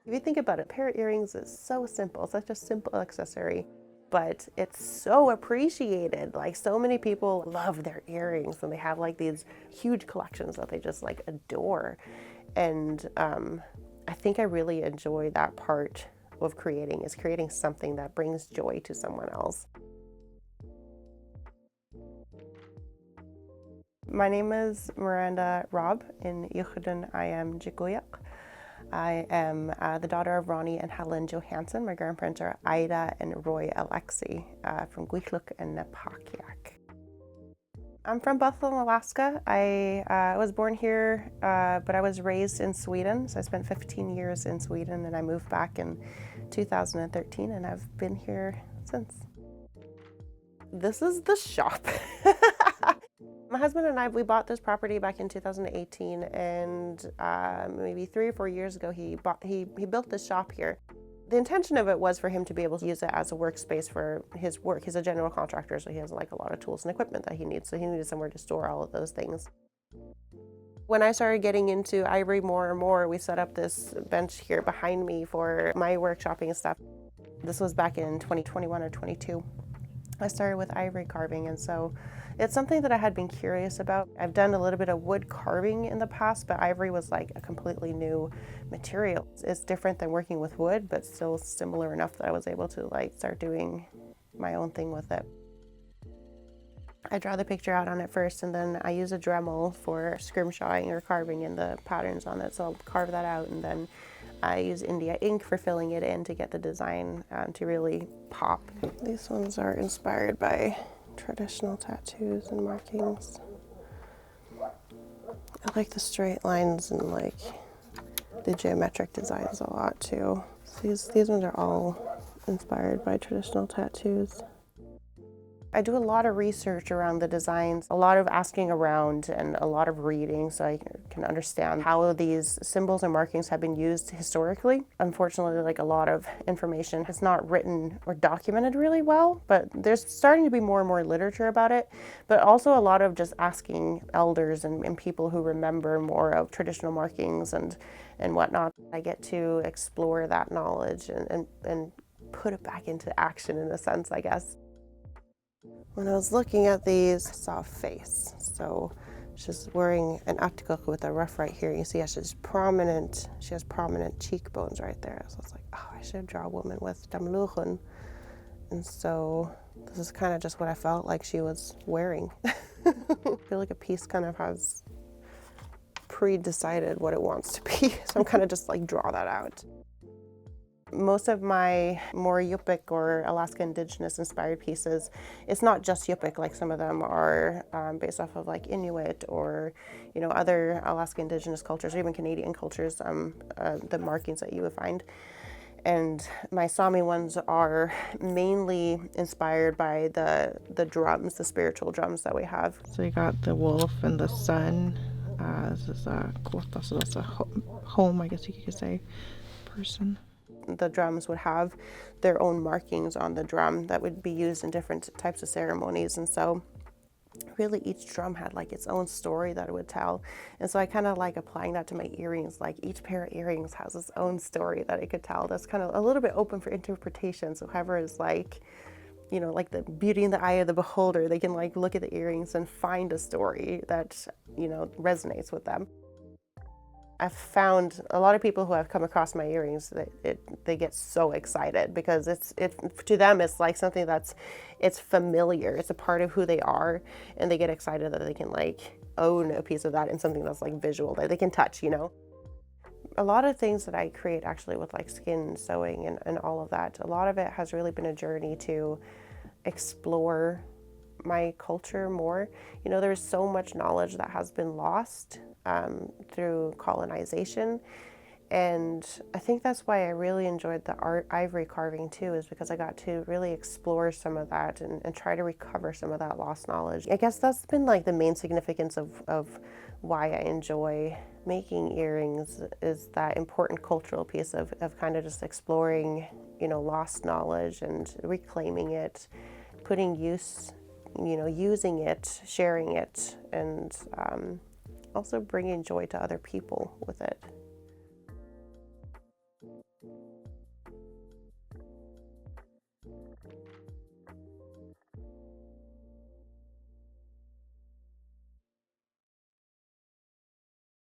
If you think about it, a pair of earrings is so simple, such a simple accessory, but it's so appreciated. Like, so many people love their earrings and they have like these huge collections that they just like adore. And I think I really enjoy that part of creating, is creating something that brings joy to someone else. My name is Miranda Robb. In Yuchudun, I am Ciquyaq. I am the daughter of Ronnie and Helen Johansson. My grandparents are Ida and Roy Alexi from Ciquyaq and Napakiak. I'm from Buffalo, Alaska. I was born here, but I was raised in Sweden. So I spent 15 years in Sweden, and I moved back in 2013, and I've been here since. This is the shop. My husband and I, we bought this property back in 2018, and maybe 3 or 4 years ago, he built this shop here. The intention of it was for him to be able to use it as a workspace for his work. He's a general contractor, so he has like a lot of tools and equipment that he needs. So he needed somewhere to store all of those things. When I started getting into ivory more and more, we set up this bench here behind me for my workshopping and stuff. This was back in 2021 or 22. I started with ivory carving, and so it's something that I had been curious about. I've done a little bit of wood carving in the past, but ivory was like a completely new material. It's different than working with wood, but still similar enough that I was able to like start doing my own thing with it. I draw the picture out on it first, and then I use a Dremel for scrimshawing or carving in the patterns on it. So I'll carve that out, and then I use India ink for filling it in to get the design to really pop. These ones are inspired by traditional tattoos and markings. I like the straight lines and like the geometric designs a lot too. So these ones are all inspired by traditional tattoos. I do a lot of research around the designs, a lot of asking around and a lot of reading so I can understand how these symbols and markings have been used historically. Unfortunately, like a lot of information is not written or documented really well, but there's starting to be more and more literature about it, but also a lot of just asking elders and people who remember more of traditional markings and whatnot. I get to explore that knowledge and put it back into action in a sense, I guess. When I was looking at these, I saw a face. So she's wearing an atikuk with a ruff right here. You see, she has prominent cheekbones right there. So I was like, oh, I should draw a woman with damluchun. And so this is kind of just what I felt like she was wearing. I feel like a piece kind of has pre-decided what it wants to be. So I'm kind of just like draw that out. Most of my more Yupik or Alaska Indigenous inspired pieces, it's not just Yupik, like some of them are based off of like Inuit or, you know, other Alaska Indigenous cultures or even Canadian cultures, the markings that you would find. And my Sámi ones are mainly inspired by the drums, the spiritual drums that we have. So you got the wolf and the sun. This is a kota, so that's a home, I guess you could say, person. The drums would have their own markings on the drum that would be used in different types of ceremonies, and so really each drum had like its own story that it would tell. And so I kind of like applying that to my earrings, like each pair of earrings has its own story that it could tell. That's kind of a little bit open for interpretation, so whoever is like, you know, like the beauty in the eye of the beholder, they can like look at the earrings and find a story that, you know, resonates with them. I've found a lot of people who have come across my earrings, they get so excited because to them it's like something it's familiar, it's a part of who they are, and they get excited that they can like own a piece of that and something that's like visual that they can touch, you know. A lot of things that I create actually with like skin sewing and all of that, a lot of it has really been a journey to explore my culture more. You know, there's so much knowledge that has been lost through colonization, and I think that's why I really enjoyed the ivory carving too, is because I got to really explore some of that and try to recover some of that lost knowledge. I guess that's been like the main significance of why I enjoy making earrings, is that important cultural piece of kind of just exploring, you know, lost knowledge and reclaiming it, putting use, you know, using it, sharing it, and also bringing joy to other people with it.